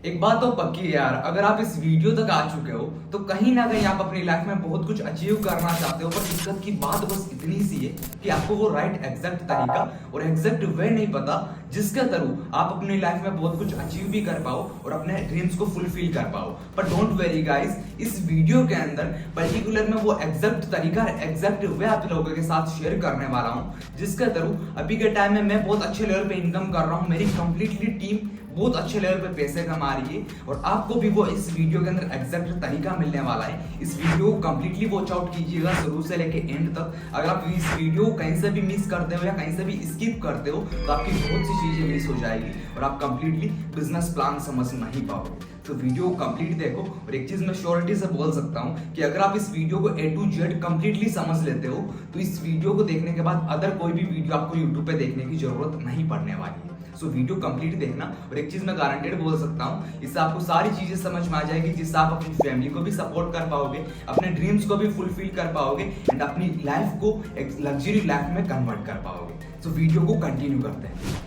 एक बात तो पक्की है यार, अगर आप इस वीडियो तक आ चुके हो तो कहीं ना कहीं आप अपनी लाइफ में बहुत कुछ अचीव करना चाहते हो। पर दिक्कत की बात बस इतनी सी है कि आपको वो राइट एग्जैक्ट तरीका और एग्जैक्ट वे नहीं पता जिसके थ्रू आप अपनी लाइफ में बहुत कुछ अचीव भी कर पाओ और अपने ड्रीम्स को फुलफिल कर पाओ। पर डोंट वेरी गाइस, इस वीडियो के अंदर पर्टिकुलर में वो एग्जैक्ट तरीका एग्जैक्ट वे आप लोगों के साथ शेयर करने वाला हूँ, जिसके थ्रू अभी के टाइम में मैं बहुत अच्छे लेवल पे इनकम कर रहा हूँ, मेरी कंप्लीटली टीम बहुत अच्छे लेवल पे पैसे कमा रही है और आपको भी वो इस वीडियो के अंदर एग्जैक्ट तरीका मिलने वाला है। इस वीडियो को कंप्लीटली वॉच आउट कीजिएगा शुरू से लेके एंड तक। अगर आप इस वीडियो को कहीं से भी मिस करते हो या कहीं से भी स्किप करते हो तो आपकी बहुत सी चीजें मिस हो जाएगी और आप कंप्लीटली बिजनेस प्लान समझ नहीं पाओगे। तो वीडियो को कंप्लीट देखो। और एक चीज मैं श्योरिटी से बोल सकता हूँ कि अगर आप इस वीडियो को A to Z कंप्लीटली समझ लेते हो तो इस वीडियो को देखने के बाद अदर कोई भी वीडियो आपको यूट्यूब पे देखने की जरूरत नहीं पड़ने वाली है। सो वीडियो कंप्लीट देखना। और एक चीज मैं गारंटेड बोल सकता हूँ, इससे आपको सारी चीजें समझ में आ जाएगी जिससे आप अपनी फैमिली को भी सपोर्ट कर पाओगे, अपने ड्रीम्स को भी फुलफिल कर पाओगे एंड अपनी लाइफ को एक लग्जरी लाइफ में कन्वर्ट कर पाओगे। सो वीडियो को कंटिन्यू करते हैं।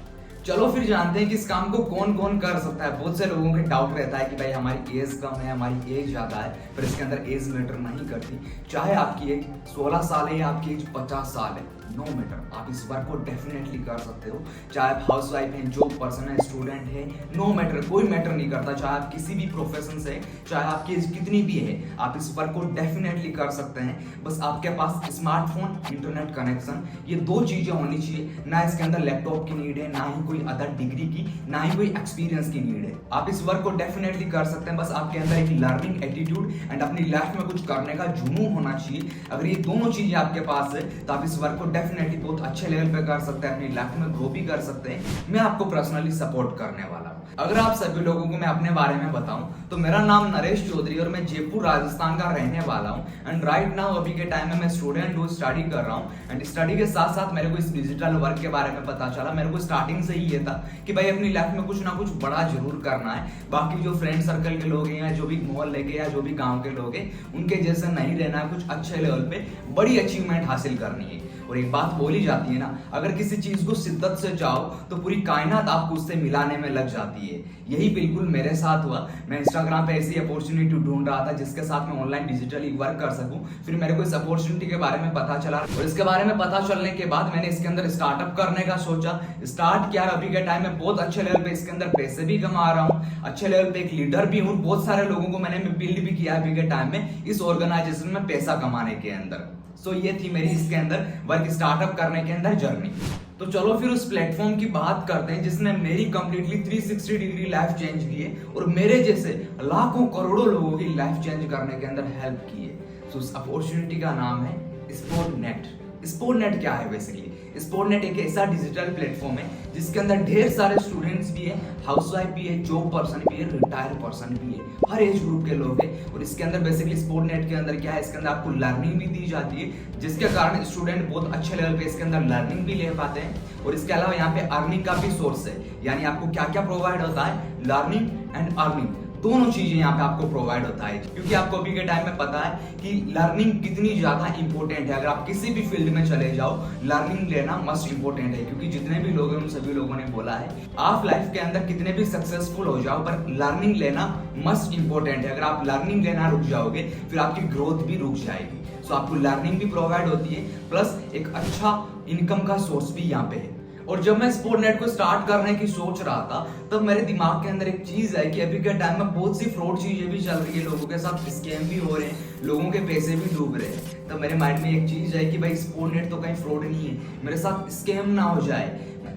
चलो फिर जानते हैं कि इस काम को कौन कौन कर सकता है। बहुत से लोगों के डाउट रहता है कि भाई हमारी एज कम है, हमारी एज ज्यादा है, पर इसके अंदर एज मैटर नहीं करती। चाहे आपकी एज 16 साल है या आपकी एज 50 साल है, नो मैटर, आप इस वर्क को डेफिनेटली कर सकते हो। चाहे आप हाउस वाइफ हैं, जॉब पर्सन है, स्टूडेंट है, नो मैटर, कोई मैटर नहीं करता। चाहे आप किसी भी प्रोफेशन से, चाहे आपकी एज कितनी भी है, आप इस वर्क को डेफिनेटली कर सकते हैं। बस आपके पास स्मार्टफोन, इंटरनेट कनेक्शन, ये दो चीजें होनी चाहिए। ना इसके अंदर लैपटॉप की नीड है, ना ही कोई अदर डिग्री की, ना ही कोई एक्सपीरियंस की नीड है। आप इस वर्क को डेफिनेटली कर सकते हैं। बस आपके अंदर एक लर्निंग एटीट्यूड एंड अपनी लाइफ में कुछ करने का जुनून होना चाहिए। अगर ये दोनों चीजें आपके पास है तो आप इस वर्क को डेफिनेटली बहुत अच्छे लेवल पे कर सकते हैं, अपनी लाइफ में ग्रो भी कर सकते हैं। मैं आपको पर्सनली सपोर्ट करने वाला हूँ। अगर आप सभी लोगों को मैं अपने बारे में बताऊं तो मेरा नाम नरेश चौधरी और मैं जयपुर राजस्थान का रहने वाला हूं। एंड राइट नाउ अभी के टाइम में मैं स्टूडेंट हूँ, स्टडी कर रहा हूं। एंड स्टडी के साथ साथ मेरे को इस डिजिटल वर्क के बारे में पता चला। मेरे को स्टार्टिंग से ही ये था कि भाई अपनी लाइफ में कुछ ना कुछ बड़ा जरूर करना है। बाकी जो फ्रेंड सर्कल के लोग हैं या जो भी मोहल्ले के या जो भी गाँव के लोग हैं उनके जैसे नहीं रहना है, कुछ अच्छे लेवल पे बड़ी अचीवमेंट हासिल करनी है। और एक बात बोली जाती है ना, अगर किसी चीज को शिद्दत से चाहो तो पूरी कायनात आपको उससे मिलाने में लग जाती है। यही बिल्कुल मेरे साथ हुआ। मैं इंस्टाग्राम पे ऐसी अपॉर्चुनिटी ढूंढ रहा था जिसके साथ मैं ऑनलाइन डिजिटली वर्क कर सकूं। फिर मेरे को इस अपॉर्चुनिटी के बारे में पता चला और इसके बारे में पता चलने के बाद मैंने इसके अंदर स्टार्टअप करने का सोचा। स्टार्ट किया। अभी के टाइम में बहुत अच्छे लेवल पे इसके अंदर पैसे भी कमा रहा हूँ, अच्छे लेवल पे एक लीडर भी हूँ। बहुत सारे लोगों को मैंने बिल्ड भी किया अभी के टाइम में इस ऑर्गेनाइजेशन में पैसा कमाने के अंदर। सो ये थी मेरी इसके अंदर वर्क स्टार्टअप करने के अंदर जर्नी। तो चलो फिर उस प्लेटफॉर्म की बात करते हैं जिसने मेरी कंप्लीटली 360 डिग्री लाइफ चेंज की है और मेरे जैसे लाखों करोड़ों लोगों की लाइफ चेंज करने के अंदर हेल्प की है। तो उस अपॉर्चुनिटी का नाम है स्पोर्टनेट। स्पोर्टनेट क्या है? बेसिकली स्पोर्टनेट एक ऐसा डिजिटल प्लेटफॉर्म है जिसके अंदर ढेर सारे स्टूडेंट्स भी है, हाउसवाइफ भी है, जॉब पर्सन भी है, रिटायर्ड पर्सन भी है, हर एज ग्रुप के लोग हैं। और इसके अंदर बेसिकली स्पोर्टनेट के अंदर क्या है, इसके अंदर आपको लर्निंग भी दी जाती है जिसके कारण स्टूडेंट बहुत अच्छे लेवल पे इसके अंदर लर्निंग भी ले पाते हैं। और इसके अलावा यहाँ पे अर्निंग का भी सोर्स है, यानी आपको क्या क्या प्रोवाइड होता है, लर्निंग एंड अर्निंग, दोनों चीजें यहाँ पे आपको प्रोवाइड होता है। क्योंकि आपको अभी के टाइम में पता है कि लर्निंग कितनी ज्यादा इंपॉर्टेंट है। अगर आप किसी भी फील्ड में चले जाओ, लर्निंग लेना मस्ट इंपॉर्टेंट है। क्योंकि जितने भी लोग हैं उन सभी लोगों ने बोला है आप लाइफ के अंदर कितने भी सक्सेसफुल हो जाओ पर लर्निंग लेना मस्ट इंपॉर्टेंट है। अगर आप लर्निंग लेना रुक जाओगे फिर आपकी ग्रोथ भी रुक जाएगी। सो आपको लर्निंग भी प्रोवाइड होती है प्लस एक अच्छा इनकम का सोर्स भी यहाँ पे है। और जब मैं स्पोर्टनेट को स्टार्ट करने की सोच रहा था तब मेरे दिमाग के अंदर एक चीज है कि अभी के टाइम में बहुत सी फ्रॉड चीजें भी चल रही है, लोगों के साथ स्कैम भी हो रहे हैं, लोगों के पैसे भी डूब रहे हैं। तो मेरे माइंड में एक चीज है कि भाई स्पोर्टनेट तो कहीं फ्रॉड नहीं है, मेरे साथ स्कैम ना हो जाए।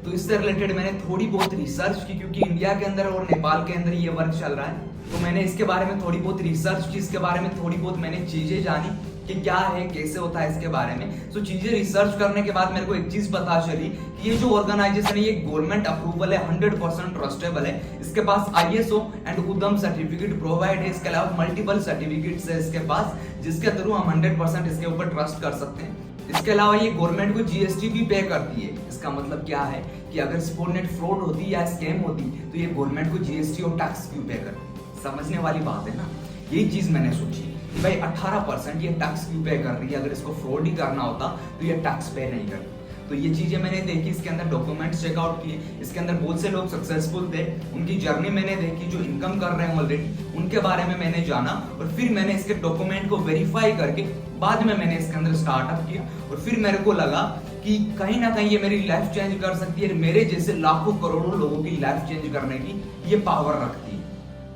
तो इससे रिलेटेड मैंने थोड़ी बहुत रिसर्च की, क्योंकि इंडिया के अंदर और नेपाल के अंदर ये वर्क चल रहा है। तो मैंने इसके बारे में थोड़ी बहुत रिसर्च की, इसके बारे में थोड़ी बहुत मैंने चीजें जानी कि क्या है, कैसे होता है इसके बारे में। सो चीजें रिसर्च करने के बाद मेरे को एक चीज पता चली कि ये जो ऑर्गेनाइजेशन है ये गवर्नमेंट अप्रूवल है, 100% ट्रस्टेबल है। इसके पास ISO एंड उद्यम सर्टिफिकेट प्रोवाइड है। इसके अलावा मल्टीपल सर्टिफिकेट्स है इसके पास जिसके थ्रू हम 100% इसके ऊपर ट्रस्ट कर सकते हैं। इसके अलावा ये गवर्नमेंट को GST भी पे करती है। इसका मतलब क्या है कि अगर स्पोर्टनेट फ्रॉड होती या स्कैम होती तो ये गवर्नमेंट को GST और टैक्स क्यों पे करती? समझने वाली बात है ना। यही चीज मैंने सोची कि भाई 18% ये टैक्स क्यों पे कर रही है, अगर इसको फ्रॉड ही करना होता तो ये टैक्स पे नहीं करती। तो ये चीजें मैंने देखी, इसके अंदर डॉक्यूमेंट्स चेकआउट किए, इसके अंदर बहुत से लोग सक्सेसफुल थे, उनकी जर्नी मैंने देखी, जो इनकम कर रहे हैं ऑलरेडी उनके बारे में मैंने जाना, और फिर मैंने इसके डॉक्यूमेंट को वेरीफाई करके बाद में मैंने इसके अंदर स्टार्टअप किया। और फिर मेरे को लगा कि कहीं ना कहीं ये मेरी लाइफ चेंज कर सकती है, मेरे जैसे लाखों करोड़ों लोगों की लाइफ चेंज करने की ये पावर रखती है।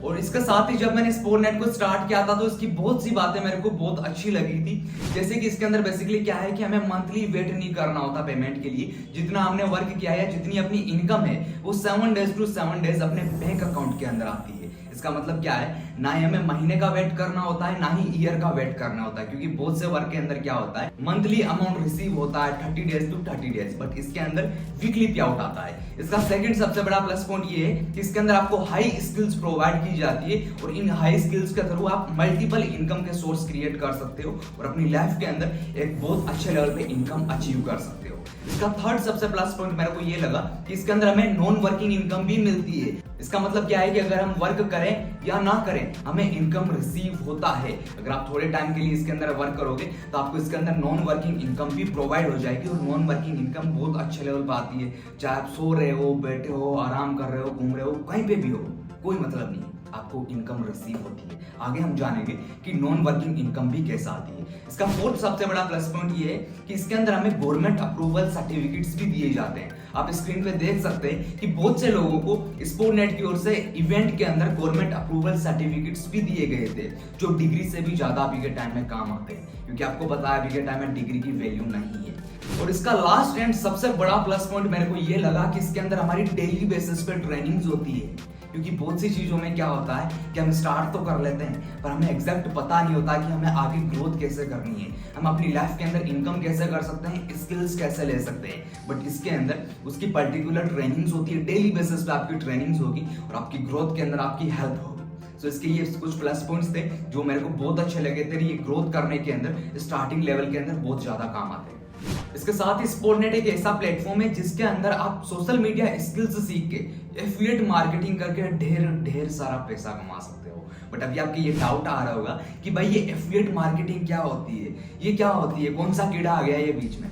और इसके साथ ही जब मैंने स्पोर्टनेट को स्टार्ट किया था तो इसकी बहुत सी बातें मेरे को बहुत अच्छी लगी थी। जैसे कि इसके अंदर बेसिकली क्या है कि हमें मंथली वेट नहीं करना होता पेमेंट के लिए, जितना हमने वर्क किया है, जितनी अपनी इनकम है वो 7 days to 7 days अपने बैंक अकाउंट के अंदर आती है। इसका मतलब क्या है, ना ही हमें महीने का वेट करना होता है, ना ही ईयर का वेट करना होता है, क्योंकि बहुत से वर्क के अंदर क्या होता है मंथली अमाउंट रिसीव होता है 30 days to 30 days, बट इसके अंदर वीकली पे आउट आता है। इसका सेकंड सबसे बड़ा प्लस पॉइंट ये है कि इसके अंदर आपको हाई स्किल्स प्रोवाइड की जाती है, और इन हाई स्किल्स के थ्रू आप मल्टीपल इनकम के सोर्स क्रिएट कर सकते हो और अपनी लाइफ के अंदर एक बहुत अच्छे लेवल पे इनकम अचीव कर सकते हो। इसका थर्ड सबसे प्लस पॉइंट मेरे को ये लगा कि इसके अंदर हमें नॉन वर्किंग इनकम भी मिलती है। इसका मतलब क्या है कि अगर हम वर्क करें या ना करें हमें इनकम रिसीव होता है। अगर आप थोड़े टाइम के लिए इसके अंदर वर्क करोगे तो आपको इसके अंदर नॉन वर्किंग इनकम भी प्रोवाइड हो जाएगी, और नॉन वर्किंग इनकम बहुत अच्छे लेवल पर आती है। चाहे आप सो रहे हो, बैठे हो, आराम कर रहे हो, घूम रहे हो, कहीं पे भी हो, कोई मतलब नहीं, आपको इनकम रिसीव होती है। आगे हम जानेंगे कि नॉन वर्किंग इनकम भी कैसा आती है। इसका फोर्थ सबसे बड़ा प्लस पॉइंट ये है कि इसके अंदर हमें गवर्नमेंट अप्रूवल सर्टिफिकेट्स भी दिए जाते हैं। आप स्क्रीन पे देख सकते हैं कि बहुत से लोगों को स्पोर्टनेट की ओर से इवेंट के अंदर गवर्नमेंट अप्रूवल सर्टिफिकेट्स भी दिए गए थे, जो डिग्री से भी ज्यादा अभी के टाइम में काम आते हैं, क्योंकि आपको पता है अभी के टाइम में डिग्री की वैल्यू नहीं है। और इसका लास्ट एंड सबसे बड़ा प्लस पॉइंट मेरे को ये लगा कि इसके अंदर हमारी डेली बेसिस पे ट्रेनिंग्स होती है, क्योंकि बहुत सी चीजों में क्या होता है कि हम स्टार्ट तो कर लेते हैं पर हमें एग्जैक्ट पता नहीं होता कि हमें आगे ग्रोथ कैसे करनी है, हम अपनी लाइफ के अंदर इनकम कैसे कर सकते हैं, स्किल्स कैसे ले सकते हैं। बट इसके अंदर उसकी पर्टिकुलर ट्रेनिंग्स होती है, डेली बेसिस पे आपकी ट्रेनिंग्स होगी और आपकी ग्रोथ के अंदर आपकी हेल्प होगी। सो इसके ये कुछ प्लस पॉइंट्स थे जो मेरे को बहुत अच्छे लगे थे, ये ग्रोथ करने के अंदर स्टार्टिंग लेवल के अंदर बहुत ज्यादा काम आते हैं। इसके साथ ही स्पोर्टनेट एक ऐसा प्लेटफॉर्म है जिसके अंदर आप सोशल मीडिया स्किल्स सीख के एफिलिएट मार्केटिंग करके ढेर ढेर सारा पैसा कमा सकते हो। बट अभी आपके ये डाउट आ रहा होगा कि भाई ये एफिलिएट मार्केटिंग क्या होती है, ये क्या होती है, कौन सा कीड़ा आ गया ये बीच में,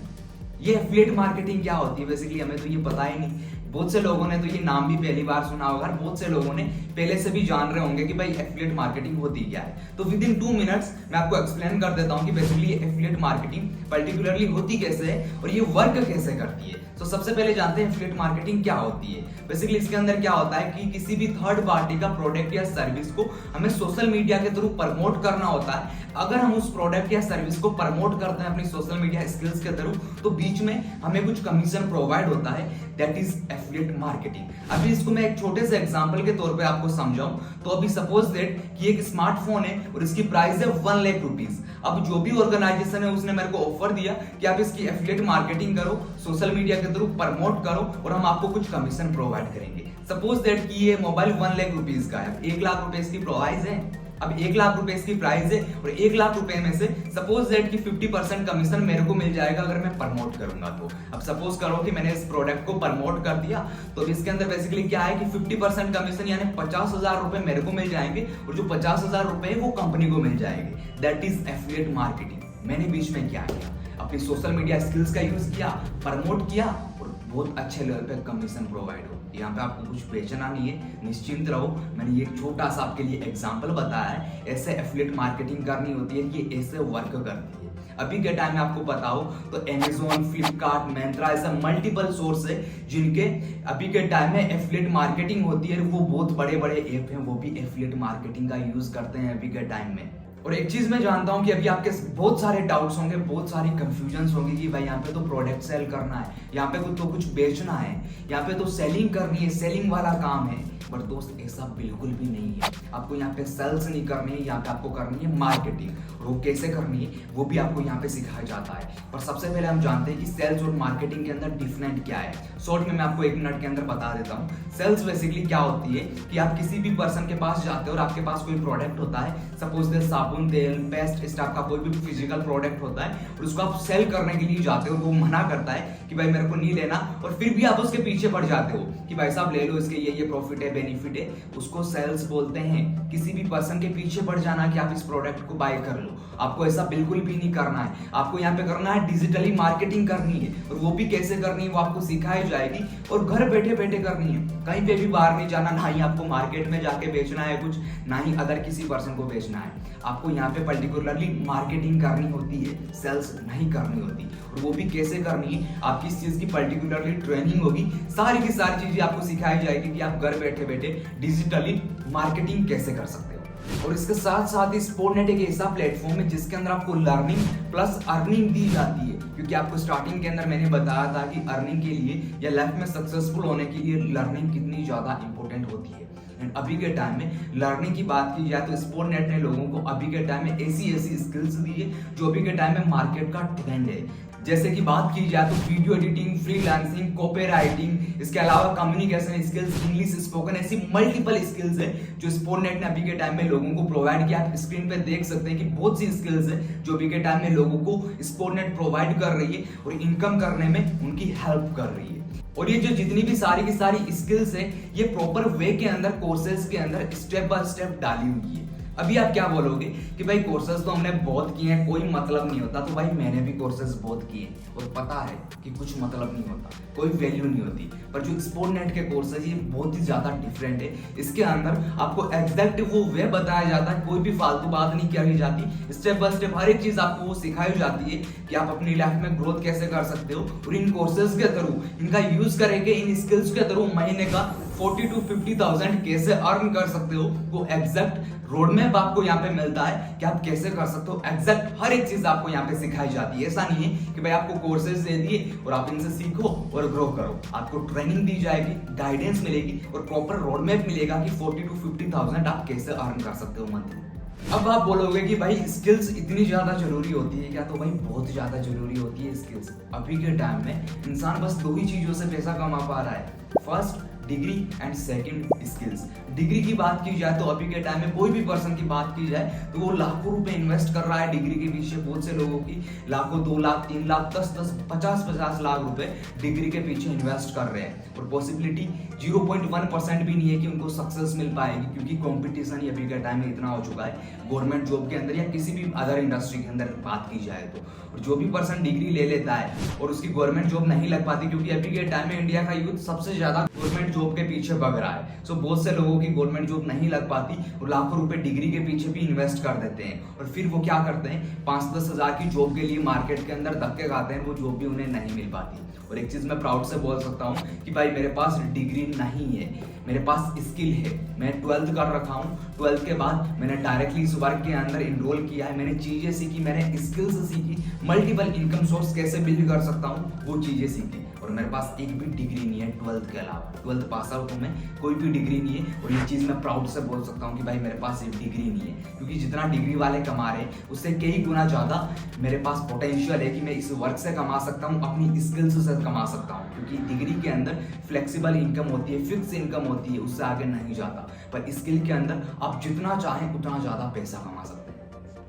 ये एफिलिएट मार्केटिंग क्या होती है। बेसिकली हमें तो ये पता ही नहीं, बहुत से लोगों ने तो ये नाम भी पहली बार सुना होगा, बहुत से लोगों ने पहले से भी जान रहे होंगे कि भाई एफिलिएट मार्केटिंग होती क्या है। तो विद इन 2 मिनट्स मैं आपको एक्सप्लेन कर देता हूं कि बेसिकली एफिलिएट मार्केटिंग पर्टिकुलरली होती कैसे है और ये वर्क कैसे करती है। तो सबसे पहले जानते हैं एफिलिएट मार्केटिंग क्या होती है। बेसिकली इसके अंदर क्या होता है कि किसी भी थर्ड पार्टी का प्रोडक्ट या सर्विस को हमें सोशल मीडिया के थ्रू प्रमोट करना होता है। अगर हम उस प्रोडक्ट या सर्विस को प्रमोट करते हैं अपनी सोशल मीडिया स्किल्स के थ्रू तो बीच में हमें कुछ कमीशन प्रोवाइड होता है, दैट इज एफिलिएट मार्केटिंग। अभी इसको मैं एक छोटे से एग्जांपल के तौर पे आपको समझाऊं तो अभी सपोज दैट कि एक स्मार्टफोन है और इसकी प्राइस है 1 लाख रुपीज। अब जो भी ऑर्गेनाइजेशन है उसने मेरे को ऑफर दिया कि आप इसकी एफिलिएट मार्केटिंग करो, सोशल मीडिया के थ्रू प्रमोट करो और हम आपको कुछ कमीशन प्रोवाइड करेंगे। सपोज दैट कि ये मोबाइल 1 लाख रुपीज का है, 1 लाख रुपए इसकी प्राइस है। अब 1 लाख रुपए इसकी प्राइस है और 1 लाख रुपए में से सपोज दैट कि 50% कमीशन मेरे को मिल जाएगा अगर मैं प्रमोट करूंगा तो। अब सपोज करो कि मैंने इस प्रोडक्ट को प्रमोट कर दिया तो इसके अंदर बेसिकली क्या है कि 50% कमीशन यानी 50,000 रुपए मेरे को मिल जाएंगे और जो 50,000 रुपए वो कंपनी को मिल जाएंगे। That is affiliate marketing. मैंने बीच में क्या किया, अपनी सोशल मीडिया स्किल्स का यूज किया, प्रमोट किया और बहुत अच्छे लेवल पे कमीशन प्रोवाइड हो। यहाँ पे आपको कुछ बेचना नहीं है, निश्चिंत रहो। मैंने ये छोटा सा आपके लिए एग्जांपल बताया है, ऐसे एफिलिएट मार्केटिंग करनी होती है कि ऐसे वर्क करती है। अभी के टाइम में आपको पता हो तो Amazon, फ्लिपकार्ट, Myntra ऐसे मल्टीपल सोर्स है जिनके अभी के टाइम में एफिलिएट मार्केटिंग होती है। वो बहुत बड़े बड़े ऐप हैं, वो भी एफिलिएट मार्केटिंग का यूज करते हैं अभी के टाइम में। और एक चीज मैं जानता हूं कि अभी आपके बहुत सारे डाउट्स होंगे, बहुत सारी कंफ्यूजन्स होंगी कि भाई यहाँ पे तो प्रोडक्ट सेल करना है, यहाँ पे तो कुछ बेचना है, यहाँ पे तो सेलिंग करनी है, सेलिंग वाला काम है। बट दोस्त ऐसा बिल्कुल भी नहीं है। आपको यहाँ पे सेल्स नहीं करनी है, यहाँ पे आपको करनी है मार्केटिंग। और वो कैसे करनी है वो भी आपको यहाँ पे सिखाया जाता है। पर सबसे पहले हम जानते हैं कि सेल्स और मार्केटिंग के अंदर डिफरेंट क्या है। शॉर्ट में मैं आपको 1 मिनट के अंदर बता देता हूँ। सेल्स बेसिकली क्या होती है कि आप किसी भी पर्सन के पास जाते हो और आपके पास कोई प्रोडक्ट होता है, सपोज दैट साबुन, तेल, पेस्ट, इस टाइप का कोई भी फिजिकल प्रोडक्ट होता है और उसको आप सेल करने के लिए जाते हो, वो मना करता है कि भाई मेरे को नहीं लेना, और फिर भी आप उसके पीछे पड़ जाते हो कि भाई साहब ले लो, इसके ये प्रॉफिट है, बेनिफिट है, उसको सेल्स बोलते हैं। किसी भी पर्सन के पीछे पड़ जाना कि आप इस प्रोडक्ट को बाय कर लो, आपको ऐसा बिल्कुल भी नहीं करना है। आपको यहाँ पे करना है डिजिटली मार्केटिंग करनी है, और वो भी कैसे करनी है वो आपको सिखाई जाएगी, और घर बैठे बैठे करनी है, कहीं पे भी बाहर नहीं जाना, ना ही आपको मार्केट में जाके बेचना है कुछ, ना ही अदर किसी पर्सन को बेचना है। आपको यहाँ पे पर्टिकुलरली मार्केटिंग करनी होती है, सेल्स नहीं करनी होती, और वो भी कैसे करनी है, आपकी इस चीज की पर्टिकुलरली ट्रेनिंग होगी, सारी की सारी चीजें आपको सिखाई जाएगी कि आप घर बैठे बैठे डिजिटली मार्केटिंग कैसे कर सकते हो। और इसके साथ साथ ही स्पोर्टनेट एक ऐसा प्लेटफॉर्म है जिसके अंदर आपको लर्निंग प्लस अर्निंग दी जाती है, क्योंकि आपको स्टार्टिंग के अंदर मैंने बताया था कि अर्निंग के लिए या लाइफ में सक्सेसफुल होने के लिए लर्निंग कितनी ज्यादा इंपॉर्टेंट होती है। एंड अभी के टाइम में लर्निंग की बात की जाए तो स्पोर्टनेट ने लोगों को अभी के टाइम में ऐसी स्किल्स दी है जो अभी के टाइम में मार्केट का ट्रेंड है। जैसे कि बात की जाए तो वीडियो एडिटिंग, फ्रीलांसिंग, कॉपीराइटिंग, इसके अलावा कम्युनिकेशन स्किल्स, इंग्लिश स्पोकन, ऐसी मल्टीपल स्किल्स है जो स्पोर्टनेट ने अभी के टाइम में लोगों को प्रोवाइड किया। आप स्क्रीन पे देख सकते हैं कि बहुत सी स्किल्स है जो अभी के टाइम में लोगों को स्पोर्टनेट प्रोवाइड कर रही है और इनकम करने में उनकी हेल्प कर रही है। और ये जो जितनी भी सारी की सारी स्किल्स है ये प्रॉपर वे के अंदर, कोर्सेज के अंदर स्टेप बाय स्टेप डाली हुई है। अभी आप क्या बोलोगे कि भाई कोर्सेज तो हमने बहुत किए हैं, कोई मतलब नहीं होता। तो भाई मैंने भी कोर्सेज बहुत किए और पता है कि कुछ मतलब नहीं होता, कोई वैल्यू नहीं होती। पर जो स्पोर्टनेट के कोर्सेज ये बहुत ही ज्यादा डिफरेंट है। इसके अंदर आपको एग्जैक्ट वो वे बताया जाता है, कोई भी फालतू बात नहीं करी जाती। स्टेप बाय स्टेप हर एक चीज आपको वो सिखाई जाती है कि आप अपनी लाइफ में ग्रोथ कैसे कर सकते हो। और इन कोर्सेज के थ्रू, इनका यूज करके, इन स्किल्स के थ्रू महीने का 40 to 50,000 कैसे अर्न कर सकते हो, वो एग्जैक्ट रोड मैप आपको यहाँ पे मिलता है कि आप कैसे कर सकते हो। एग्जैक्ट हर एक चीज आपको यहाँ पे सिखाई जाती है। ऐसा नहीं है कि भाई आपको कोर्सेज दे दिए और आप इनसे सीखो और ग्रो करो। आपको ट्रेनिंग दी जाएगी, गाइडेंस मिलेगी और प्रॉपर रोड मैप मिलेगा कि 40 to 50,000 आप कैसे अर्न कर सकते हो मंथली। अब आप बोलोगे कि भाई स्किल्स इतनी ज्यादा जरूरी होती है क्या? तो भाई बहुत ज्यादा जरूरी होती है स्किल्स। अभी के टाइम में इंसान बस दो ही चीजों से पैसा कमा पा रहा है, first degree and second skills. Degree की बात की जाए तो अभी के टाइम में कोई भी पर्सन की बात की जाए तो वो लाखों रुपए इन्वेस्ट कर रहा है डिग्री के पीछे। बहुत से लोगों की लाखों, 2 लाख, 3 लाख, 10, 50 लाख रुपए डिग्री के पीछे इन्वेस्ट कर रहे हैं और पॉसिबिलिटी 0.1% भी नहीं है कि उनको सक्सेस मिल पाएगी, क्योंकि कंपटीशन अभी के टाइम में इतना हो चुका है गवर्नमेंट जॉब के अंदर या किसी भी अदर इंडस्ट्री के अंदर बात की जाए तो। और जो भी पर्सन डिग्री ले लेता है और उसकी गवर्नमेंट जॉब नहीं लग पाती, क्योंकि अभी के टाइम में इंडिया का यूथ सबसे ज्यादा गवर्नमेंट जॉब के पीछे भग रहा है। सो बहुत से लोगों की गवर्नमेंट जॉब नहीं लग पाती और लाखों रुपए डिग्री के पीछे भी इन्वेस्ट कर देते हैं और फिर वो क्या करते हैं, 5-10 हजार की जॉब के लिए मार्केट के अंदर धक्के खाते हैं, वो जॉब भी उन्हें नहीं मिल पाती। और एक चीज मैं प्राउड से बोल सकता हूँ कि भाई मेरे पास डिग्री नहीं है, मेरे पास स्किल है। मैं 12th कर रखा हूँ, 12th के बाद मैंने डायरेक्टली इस वर्क के अंदर इनरोल किया है। मैंने चीजें सीखी, मैंने स्किल्स सीखी, मल्टीपल इनकम सोर्स कैसे बिल्ड कर सकता हूँ वो चीजें सीखी। और मेरे पास एक भी डिग्री नहीं है 12th के अलावा, 12th पास आउट हूँ मैं, कोई भी डिग्री नहीं है। और ये चीज मैं प्राउड से बोल सकता हूँ कि भाई मेरे पास एक डिग्री नहीं है, क्योंकि जितना डिग्री वाले कमा रहे हैं उससे कई गुना ज्यादा मेरे पास पोटेंशियल है कि मैं इस वर्क से कमा सकता हूँ, अपनी स्किल्स से कमा सकता हूँ। क्योंकि डिग्री के अंदर फ्लेक्सिबल इनकम होती है, फिक्स इनकम होती है, उससे आगे नहीं जाता। पर स्किल के अंदर आप जितना चाहें उतना ज्यादा पैसा कमा सकते हैं।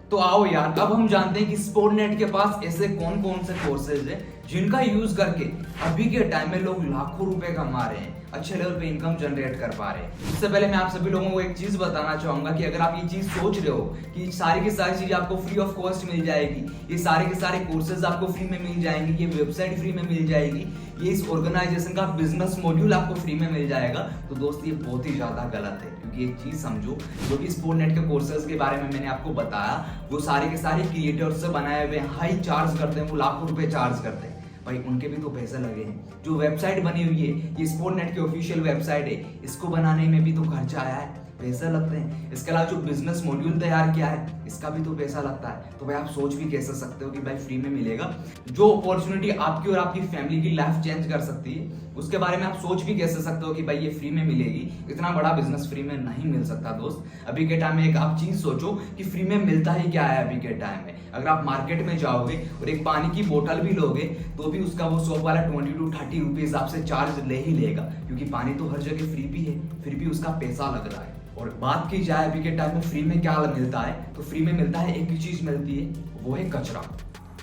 तो आओ यार, अब हम जानते हैं कि स्पोर्टनेट के पास ऐसे कौन कौन से कोर्सेज है जिनका यूज करके अभी के टाइम में लोग लाखों रुपए कमा रहे हैं, अच्छे लेवल पे इनकम जनरेट कर पा रहे हैं। इससे पहले मैं आप सभी लोगों को एक चीज बताना चाहूंगा कि अगर आप ये चीज सोच रहे हो कि सारी की सारी चीजें आपको फ्री ऑफ कॉस्ट मिल जाएगी, ये सारे के सारे कोर्सेज आपको फ्री में मिल जाएंगे, ये वेबसाइट फ्री में मिल जाएगी, ये इस ऑर्गेनाइजेशन का बिजनेस मॉड्यूल आपको फ्री में मिल जाएगा, तो दोस्त ये बहुत ही ज्यादा गलत है। क्योंकि एक चीज समझो, जो भी स्पोर्टनेट के कोर्सेज के बारे में मैंने आपको बताया वो सारे के सारे क्रिएटर्स से बनाए हुए हाई चार्ज करते हैं, वो लाखों रुपए चार्ज करते हैं। भाई उनके भी तो पैसे लगे हैं। जो वेबसाइट बनी हुई है, ये स्पोर्टनेट की ऑफिशियल वेबसाइट है, इसको बनाने में भी तो खर्चा आया है, पैसे लगते हैं। इसके अलावा जो बिजनेस मॉड्यूल तैयार किया है इसका भी तो पैसा लगता है। तो भाई आप सोच भी कैसे सकते हो कि भाई फ्री में मिलेगा, जो अपॉर्चुनिटी आपकी और आपकी फैमिली की लाइफ चेंज कर सकती है, उसके बारे में आप सोच भी कैसे सकते हो कि भाई ये फ्री में मिलेगी। इतना बड़ा बिजनेस फ्री में नहीं मिल सकता दोस्त। अभी के टाइम में एक आप चीज सोचो कि फ्री में मिलता ही क्या है अभी के टाइम में। अगर आप मार्केट में जाओगे और एक पानी की बोतल भी लोगे तो भी उसका वो शॉप वाला 20 to 30 रुपीज आपसे चार्ज ले ही लेगा, क्योंकि पानी तो हर जगह फ्री भी है, फिर भी उसका पैसा लग रहा है। और बात की जाए अभी के टाइम में फ्री में क्या मिलता है, तो फ्री में मिलता है एक ही चीज मिलती है, वो है कचरा।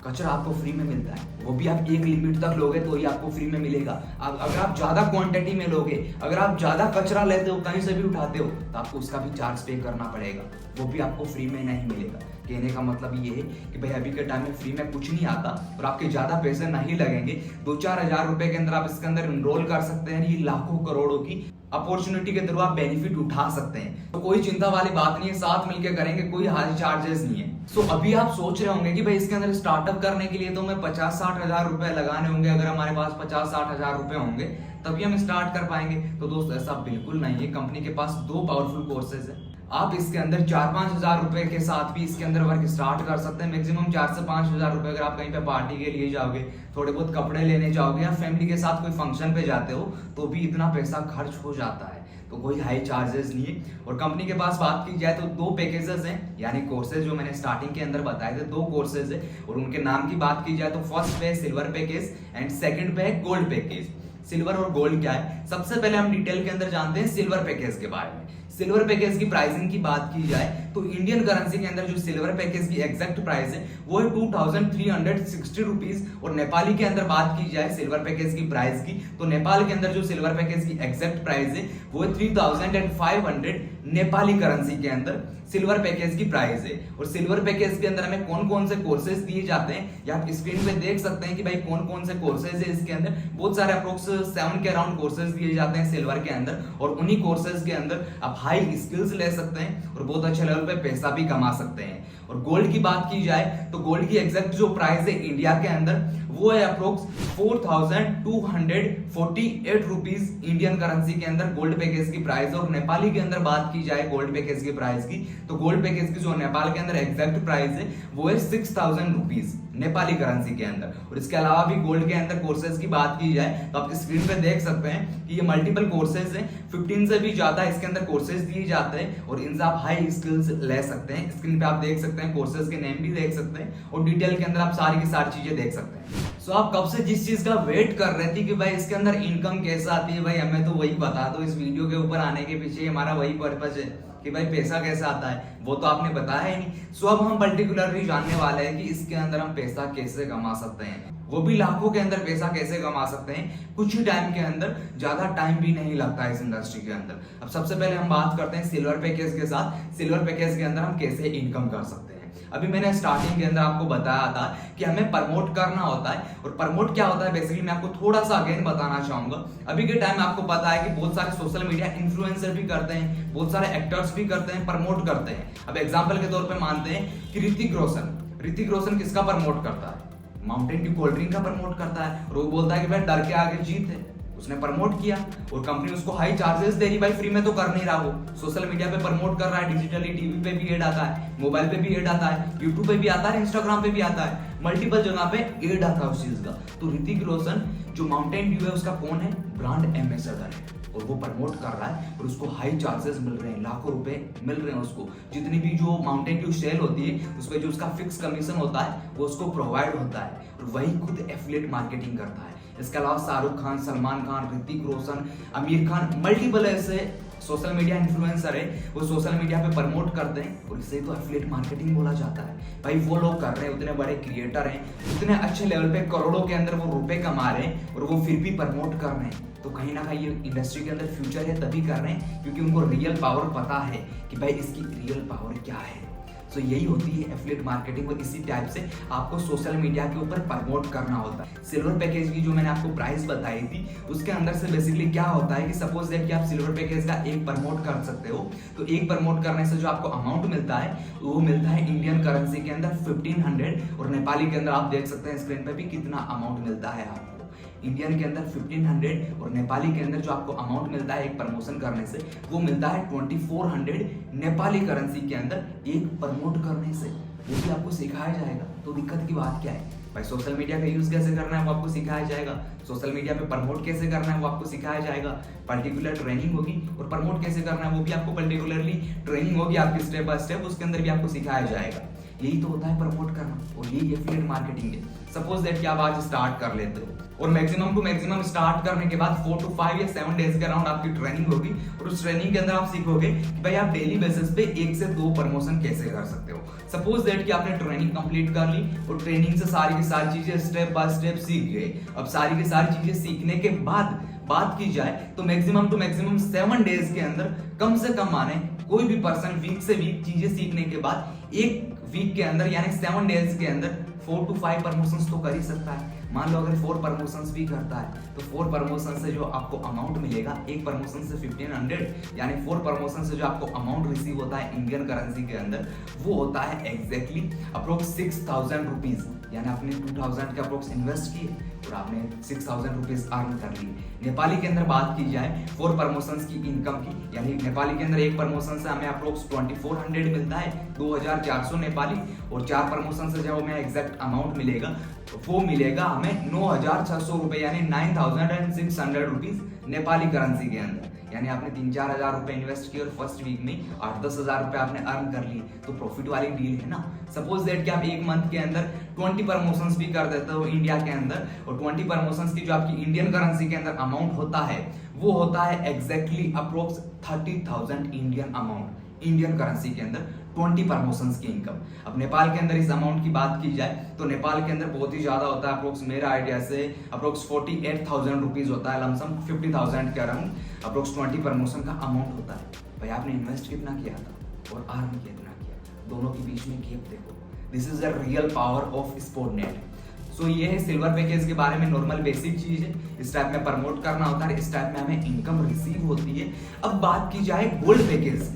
कचरा आपको फ्री में मिलता है, वो भी आप एक लिमिट तक लोगे तो ही आपको फ्री में मिलेगा। अगर आप ज्यादा क्वांटिटी में लोगे, अगर आप ज्यादा कचरा लेते हो, कहीं से भी उठाते हो, तो आपको उसका भी चार्ज पे करना पड़ेगा, वो भी आपको फ्री में नहीं मिलेगा। कहने का मतलब ये है कि भाई अभी के टाइम में फ्री में कुछ नहीं आता और आपके ज्यादा पैसे नहीं लगेंगे। 2-4 हजार रुपए के अंदर आप इसके अंदर इनरोल कर सकते हैं। ये लाखों करोड़ों की अपॉर्चुनिटी के थ्रू आप बेनिफिट उठा सकते हैं, तो कोई चिंता वाली बात नहीं है, साथ मिलकर करेंगे, कोई हाई चार्जेस नहीं है। सो अभी आप सोच रहे होंगे कि भाई इसके अंदर स्टार्टअप करने के लिए तो मैं 50-60 हजार रुपए लगाने होंगे, अगर हमारे पास 50-60 हजार रुपए होंगे तभी हम स्टार्ट कर पाएंगे। तो दोस्त ऐसा बिल्कुल नहीं है, कंपनी के पास 2 पावरफुल कोर्सेज है। आप इसके अंदर 4-5 हजार रुपए के साथ भी इसके अंदर वर्क स्टार्ट कर सकते हैं। मैक्सिमम 4 से 5 हजार रुपए अगर आप कहीं पे पार्टी के लिए जाओगे, थोड़े बहुत कपड़े लेने जाओगे या फैमिली के साथ कोई फंक्शन पे जाते हो, तो भी इतना पैसा खर्च हो जाता है, तो कोई हाई चार्जेस नहीं है। और कंपनी के पास बात की जाए तो 2 पैकेजेस हैं, यानी कोर्सेज जो मैंने स्टार्टिंग के अंदर बताए थे, 2 कोर्सेज है। और उनके नाम की बात की जाए तो फर्स्ट पे है सिल्वर पैकेज एंड सेकंड पे है गोल्ड पैकेज। सिल्वर और गोल्ड क्या है, सबसे पहले हम डिटेल के अंदर जानते हैं सिल्वर पैकेज के बारे में। सिल्वर पैकेज की प्राइसिंग की बात की जाए तो इंडियन करेंसी के अंदर जो सिल्वर पैकेज की एग्जैक्ट प्राइस है वो है 2360 रुपीज। और नेपाली के अंदर बात की जाए सिल्वर पैकेज की प्राइस की, तो नेपाल के अंदर जो सिल्वर पैकेज की एग्जैक्ट प्राइस है वो है 3500 नेपाली करेंसी के अंदर सिल्वर पैकेज की प्राइस है। और सिल्वर पैकेज के अंदर हमें कौन कौन से कोर्सेज दिए जाते हैं, या आप स्क्रीन पे देख सकते हैं कि भाई कौन कौन से कोर्सेज है। इसके अंदर बहुत सारे अप्रोक्स 7 के अराउंड कोर्सेज दिए जाते हैं सिल्वर के अंदर, और उन्हीं कोर्सेज के अंदर आप हाई स्किल्स ले सकते हैं और बहुत अच्छे लेवल पे पैसा भी कमा सकते हैं। और गोल्ड की बात की जाए तो गोल्ड की एग्जैक्ट जो प्राइस है इंडिया के अंदर वो है अप्रोक्स 4248 रुपीज इंडियन करेंसी के अंदर गोल्ड पैकेज की प्राइस। और नेपाली के अंदर बात की जाए गोल्ड पैकेज की प्राइस की, तो गोल्ड पैकेज की जो नेपाल के अंदर एग्जैक्ट प्राइस है वो है 6000 रुपीज नेपाली करेंसी के अंदर। और इसके अलावा भी गोल्ड के अंदर कोर्सेज की बात की जाए तो आप स्क्रीन पे देख सकते हैं कि ये मल्टीपल कोर्सेज हैं, 15 से भी ज्यादा इसके अंदर कोर्सेज दिए जाते हैं और इनसे आप हाई स्किल्स ले सकते हैं। स्क्रीन पे आप देख सकते हैं, कोर्सेज के नेम भी देख सकते हैं और डिटेल के अंदर आप सारी की सारी चीजें देख सकते हैं। सो आप कब से जिस चीज का वेट कर रहे थे कि भाई इसके अंदर इनकम कैसे आती है, भाई हमें तो वही बता दो। इस वीडियो के ऊपर आने के पीछे हमारा वही पर्पस है कि भाई पैसा कैसे आता है, वो तो आपने बताया ही नहीं। सो अब हम पर्टिकुलरली जानने वाले हैं कि इसके अंदर हम पैसा कैसे कमा सकते हैं, वो भी लाखों के अंदर पैसा कैसे कमा सकते हैं कुछ ही टाइम के अंदर। ज्यादा टाइम भी नहीं लगता है इस इंडस्ट्री के अंदर। अब सबसे पहले हम बात करते हैं सिल्वर पैकेज के साथ। सिल्वर पैकेज के अंदर हम कैसे इनकम कर सकते हैं। अभी मैंने स्टार्टिंग के अंदर आपको बताया था कि हमें प्रमोट करना होता है, और प्रमोट क्या होता है बेसिकली मैं आपको थोड़ा सा अगेन बताना चाहूंगा। अभी के टाइम में आपको पता है कि बहुत सारे सोशल मीडिया इन्फ्लुएंसर भी करते हैं, बहुत सारे एक्टर्स भी करते हैं, प्रमोट करते हैं। अब एग्जांपल के तौर पे मानते हैं कि ऋतिक रोशन किसका प्रमोट करता है, माउंटेन ड्यू कोल्ड ड्रिंक का प्रमोट करता है, और वो बोलता है कि भाई डर के आगे जीत है। उसने प्रमोट किया और कंपनी उसको हाई चार्जेस दे रही, भाई फ्री में तो कर नहीं रहा, वो सोशल मीडिया पे प्रमोट कर रहा है, डिजिटली टीवी पे भी एड आता है, मोबाइल पे भी एड आता है, यूट्यूब पे भी आता है, इंस्टाग्राम पे भी आता है, मल्टीपल जगह पे एड आता है उस चीज का। तो ऋतिक रोशन जो माउंटेन ड्यू है उसका कौन है, ब्रांड एम्बेसडर है, और वो प्रमोट कर रहा है और उसको हाई चार्जेस मिल रहे हैं, लाखों रुपए मिल रहे हैं उसको। जितनी भी जो माउंटेन ड्यू सेल होती है उस पर जो उसका फिक्स कमीशन होता है वो उसको प्रोवाइड होता है, और वही खुद एफिलिएट मार्केटिंग करता है। इसके अलावा शाहरुख खान, सलमान खान, ऋतिक रोशन, आमिर खान, मल्टीपल ऐसे सोशल मीडिया इन्फ्लुएंसर है, वो सोशल मीडिया पे प्रमोट करते हैं, और इसे तो एफिलिएट मार्केटिंग बोला जाता है। भाई वो लोग कर रहे हैं, उतने बड़े क्रिएटर हैं, उतने अच्छे लेवल पे करोड़ों के अंदर वो रुपए कमा रहे हैं, और वो फिर भी प्रमोट कर रहे हैं। तो कहीं ना कहीं ये इंडस्ट्री के अंदर फ्यूचर है, तभी कर रहे हैं क्योंकि उनको रियल पावर पता है कि भाई इसकी रियल पावर क्या है। तो यही होती है एफिलिएट मार्केटिंग, और इसी टाइप से आपको सोशल मीडिया के ऊपर प्रमोट करना होता है। सिल्वर पैकेज की जो मैंने आपको प्राइस बताई थी उसके अंदर से बेसिकली क्या होता है कि सपोज दैट कि आप सिल्वर पैकेज का एक प्रमोट कर सकते हो, तो एक प्रमोट करने से जो आपको अमाउंट मिलता है वो मिलता है इंडियन करेंसी के अंदर 1500, और नेपाली के अंदर आप देख सकते हैं स्क्रीन पर भी कितना अमाउंट मिलता है आपको। इंडियन के अंदर 1500 और नेपाली के अंदर जो आपको अमाउंट मिलता है एक प्रमोशन करने से वो मिलता है 2400 नेपाली करेंसी के अंदर एक प्रमोट करने से। वो भी आपको सिखाया जाएगा, तो दिक्कत की बात क्या है भाई, सोशल मीडिया का यूज कैसे करना है वो आपको सिखाया जाएगा, सोशल मीडिया पे प्रमोट कैसे करना है वो आपको सिखाया जाएगा, पर्टिकुलर ट्रेनिंग होगी, और प्रमोट कैसे करना है वो भी आपको पर्टिकुलरली ट्रेनिंग होगी आपकी स्टेप बाय स्टेप, उसके अंदर भी आपको सिखाया जाएगा। यही तो होता है प्रमोट करना और यही एफिलिएट मार्केटिंग है। सपोज दैट कि आप आज स्टार्ट कर लेते हो और मैक्सिमम टू मैक्सिमम स्टार्ट करने के बाद 4 to 5 या 7 डेज के अराउंड आपकी ट्रेनिंग होगी और उस ट्रेनिंग के अंदर आप सीखोगे कि भाई आप डेली बेसिस पे 1 से 2 प्रमोशन कैसे कर सकते हो। सपोज दैट कि आपने ट्रेनिंग कंप्लीट कर ली और ट्रेनिंग से सारी की सारी चीजें स्टेप बाय स्टेप सीख गए। अब सारी की सारी चीजें सीखने के बाद बात की जाए तो मैक्सिमम टू मैक्सिमम 7 डेज के अंदर कम से कम माने कोई भी पर्सन वीक से वीक चीजें सीखने के बाद एक वीक के अंदर यानी 7 डेज के अंदर 4 to 5 प्रमोशंस तो कर ही सकता है। मान लो अगर 4 प्रमोशंस भी करता है तो 4 प्रमोशन से जो आपको अमाउंट मिलेगा, एक प्रमोशन से 1500 यानी 4 प्रमोशन से जो आपको अमाउंट रिसीव होता है इंडियन करेंसी के अंदर वो होता है एग्जैक्टली अप्रोक्स 6000 रुपीज। यानी आपने 2000 के अप्रोक्स इन्वेस्ट किए और आपने 6000 रुपीज अर्न कर लिए। नेपाली के अंदर बात की जाए 4 प्रमोशंस की इनकम की, यानी नेपाली के अंदर एक प्रमोशन से हमें अप्रोक्स 2400 मिलता है, 2400 नेपाली, और 4 प्रमोशन से जो हमें एग्जैक्ट अमाउंट मिलेगा वो मिलेगा हमें 9600 रुपए यानी 9600 रुपीज नेपाली करेंसी के अंदर। यानी आपने 3-4 हजार रुपए इन्वेस्ट किए और फर्स्ट वीक में 8-10 हजार रुपए आपने अर्न कर लिए, तो प्रॉफिट वाली डील है ना। सपोज दैट कि आप एक मंथ के अंदर 20 प्रमोशंस भी कर देते हो इंडिया के अंदर और 20 प्रमोशंस की जो आपकी इंडियन करेंसी के अंदर अमाउंट होता है वो होता है exactly approx 30,000 Indian amount Indian currency के अंदर 20 प्रमोशंस की इनकम। अब नेपाल के अंदर इस अमाउंट की बात की जाए तो नेपाल के अंदर बहुत ही ज्यादा होता है, अप्रोक्स मेरा आइडिया से अप्रोक्स 48,000 रुपीज होता है, लमसम 50,000 के अराउंड अप्रोक्स 20 प्रमोशन का अमाउंट होता है। भाई आपने इन्वेस्ट कितना किया था और अर्न कितना किया, दोनों के बीच में गैप देखो। This is the real power of Sportnet. So ये है सिल्वर पैकेज के बारे में नॉर्मल बेसिक चीज है, इस टाइप में प्रमोट करना होता है, इस टाइप में हमें इनकम रिसीव होती है। अब बात की जाए गोल्ड पैकेज,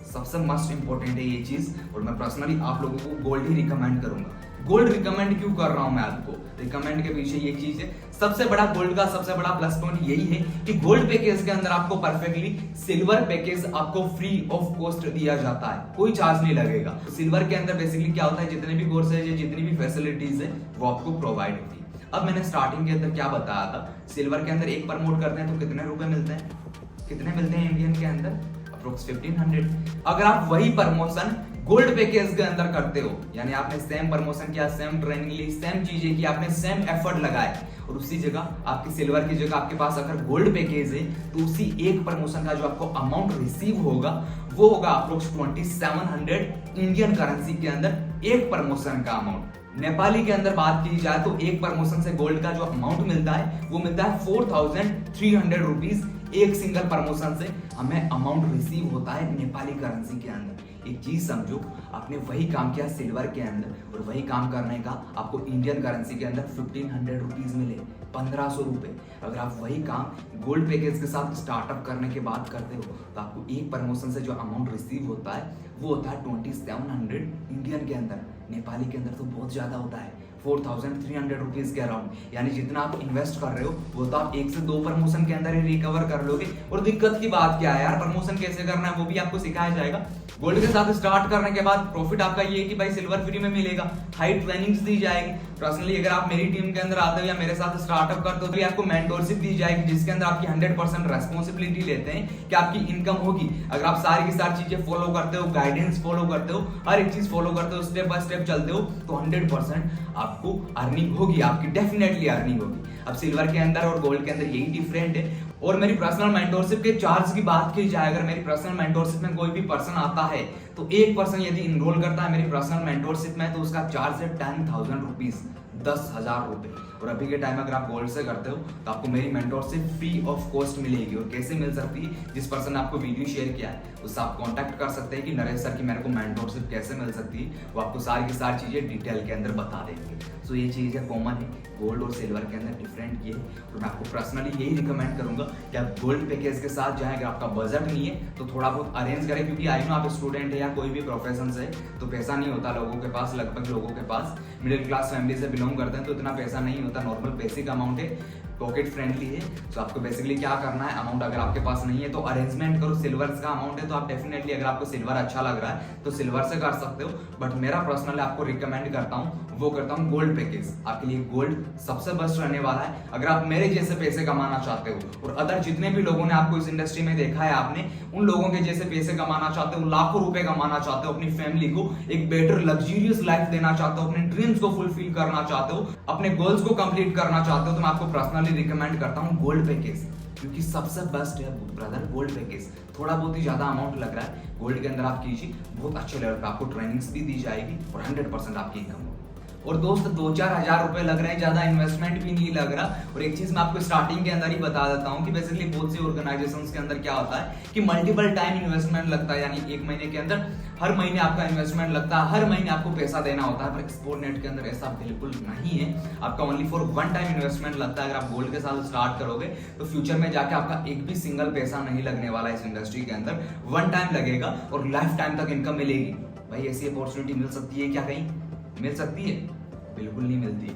सबसे मस्ट इंपॉर्टेंट है ये चीज और मैं पर्सनली आप लोगों को गोल्ड ही रिकमेंड करूंगा। गोल्ड रिकमेंड क्यों कर रहा हूं मैं आपको, रिकमेंड के पीछे ये चीज है, सबसे बड़ा गोल्ड का सबसे बड़ा प्लस पॉइंट यही है कि गोल्ड पैकेज के अंदर आपको परफेक्टली सिल्वर पैकेज आपको फ्री ऑफ कॉस्ट दिया जाता है, कोई चार्ज नहीं लगेगा। सिल्वर के अंदर बेसिकली क्या होता है, जितने भी कोर्सेज है, जितनी भी फैसिलिटीज है वो आपको प्रोवाइड होती है। अब मैंने स्टार्टिंग के अंदर क्या बताया था, सिल्वर के अंदर एक प्रमोट करते हैं तो कितने रुपए मिलते हैं, कितने मिलते हैं इंडियन के अंदर, अप्रोक्स 1500। अगर आप वही प्रमोशन गोल्ड पैकेज के अंदर करते हो, यानी आपने सेम प्रमोशन किया, सेम ट्रेनिंग ली, सेम चीजें की, आपने सेम एफर्ट लगाए और उसी जगह आपकी सिल्वर की जगह आपके पास अगर गोल्ड पैकेज है तो उसी एक प्रमोशन का जो आपको अमाउंट रिसीव होगा वो होगा अप्रोक्स 2700 इंडियन करेंसी के अंदर एक प्रमोशन का अमाउंट। नेपाली के अंदर बात की जाए तो एक प्रमोशन से गोल्ड का जो अमाउंट मिलता है वो मिलता है 4300 रुपीज। एक सिंगल प्रमोशन से हमें अमाउंट रिसीव होता है नेपाली करेंसी के अंदर। एक चीज समझो, आपने वही काम किया सिल्वर के अंदर और वही काम करने का आपको इंडियन करेंसी के अंदर 1500 रुपीज मिले, 1500 रुपए। अगर आप वही काम गोल्ड पैकेज के साथ स्टार्टअप करने के बाद करते हो तो आपको एक प्रमोशन से जो अमाउंट रिसीव होता है वो होता है 2700 इंडियन के अंदर। नेपाली के अंदर तो बहुत ज्यादा होता है, 4300 रुपीज के अराउंड। यानी जितना आप इन्वेस्ट कर रहे हो वो तो आप 1 से 2 प्रमोशन के अंदर ही रिकवर कर लोगे। और दिक्कत की बात क्या है यार, प्रमोशन कैसे करना है वो भी आपको सिखाया जाएगा। गोल्ड के साथ स्टार्ट करने के बाद प्रॉफिट आपका ये है कि भाई सिल्वर फ्री में मिलेगा, हाई ट्रेनिंग्स दी जाएगी। पर्सनली अगर आप मेरी टीम के अंदर आते हो या मेरे साथ स्टार्टअप करते हो तो आपको मेंटोरशिप दी जाएगी जिसके अंदर आपकी 100% रेस्पॉन्सिबिलिटी लेते हैं कि आपकी इनकम होगी। अगर आप सारी की सारी चीजें फॉलो करते हो, गाइडेंस फॉलो करते हो, हर एक चीज फॉलो करते हो, स्टेप बाय स्टेप चलते हो तो 100% आपको अर्निंग होगी, आपकी डेफिनेटली अर्निंग होगी। अब सिल्वर के अंदर और गोल्ड के अंदर यही डिफरेंट है। और मेरी पर्सनल मेंटोरशिप के चार्ज की बात की जाए, अगर मेरी पर्सनल मेंटोरशिप में कोई भी पर्सन आता है तो एक पर्सन यदि इनरोल करता है मेरी पर्सनल मेंटोरशिप में तो उसका चार्ज है 10,000 रुपीज, 10,000 रुपए। और अभी के टाइम अगर आप गोल्ड से करते हो तो आपको मेरी मेंटोरशिप फ्री ऑफ कॉस्ट मिलेगी। और कैसे मिल सकती है, जिस पर्सन ने आपको वीडियो शेयर किया है उससे आप कांटेक्ट कर सकते हैं कि नरेश सर की मेरे को मेंटोरशिप कैसे मिल सकती है, वो आपको सारी की सारी चीजें डिटेल के अंदर बता देंगे। सो ये चीजें कॉमन है, गोल्ड और सिल्वर के अंदर डिफरेंट ये है। और मैं आपको पर्सनली यही रिकमेंड करूंगा कि आप गोल्ड पैकेज के साथ जाएं। अगर आपका बजट नहीं है तो थोड़ा बहुत अरेंज करें, क्योंकि आई नो आप स्टूडेंट है या कोई भी प्रोफेशन से तो पैसा नहीं होता लोगों के पास, लगभग लोगों के पास मिडिल क्लास फैमिली से बिलोंग करते हैं तो इतना पैसा नहीं होता, नॉर्मल बेसिक अमाउंट है। पॉकेट फ्रेंडली है। तो आपको बेसिकली क्या करना है, अमाउंट अगर आपके पास नहीं है तो अरेंजमेंट करो। सिल्वर का अमाउंट है तो आप डेफिनेटली, अगर आपको सिल्वर अच्छा लग रहा है तो सिल्वर से कर सकते हो, बट मेरा पर्सनली आपको रिकमेंड करता हूँ वो करता हूँ गोल्ड पैकेज। आपके लिए गोल्ड सबसे बेस्ट रहने वाला है अगर आप मेरे जैसे पैसे कमाना चाहते हो, और अदर जितने भी लोगों ने आपको इस इंडस्ट्री में देखा है आपने, उन लोगों के जैसे पैसे कमाना चाहते हो, लाखों रुपए कमाना चाहते हो, अपनी फैमिली को एक बेटर लग्जरियस लाइफ देना चाहते हो, अपने ड्रीम्स को फुलफिल करना चाहते हो, अपने गोल्स को कंप्लीट करना चाहते हो, तो मैं आपको पर्सनली रिकमेंड करता हूँ गोल्ड पैकेज, क्योंकि सबसे बेस्ट है ब्रदर गोल्ड पैकेज। थोड़ा बहुत ही ज्यादा अमाउंट लग रहा है, गोल्ड के अंदर आप कीजिए, बहुत अच्छे लेवल पे आपको ट्रेनिंग्स भी दी जाएगी और 100% आपकी इनकम होगी। और दोस्त 2-4 हजार रुपए लग रहे हैं, ज्यादा इन्वेस्टमेंट भी नहीं लग रहा। और एक चीज मैं आपको स्टार्टिंग के अंदर ही बता देता हूँ कि बेसिकली बहुत सी ऑर्गेनाइजेशंस के अंदर क्या होता है कि मल्टीपल टाइम इन्वेस्टमेंट लगता है, यानी एक महीने के अंदर हर महीने आपका इन्वेस्टमेंट लगता है, हर महीने आपको पैसा देना होता है। पर एक्सपोर्टनेट के अंदर ऐसा बिल्कुल नहीं है, आपका only for one time investment लगता है। अगर आप गोल्ड के साथ स्टार्ट करोगे तो फ्यूचर में जाके आपका एक भी सिंगल पैसा नहीं लगने वाला इस इंडस्ट्री के अंदर, वन टाइम लगेगा और लाइफ टाइम तक इनकम मिलेगी। भाई ऐसी अपॉर्चुनिटी मिल सकती है क्या? कहीं मिल सकती है? बिल्कुल नहीं मिलती।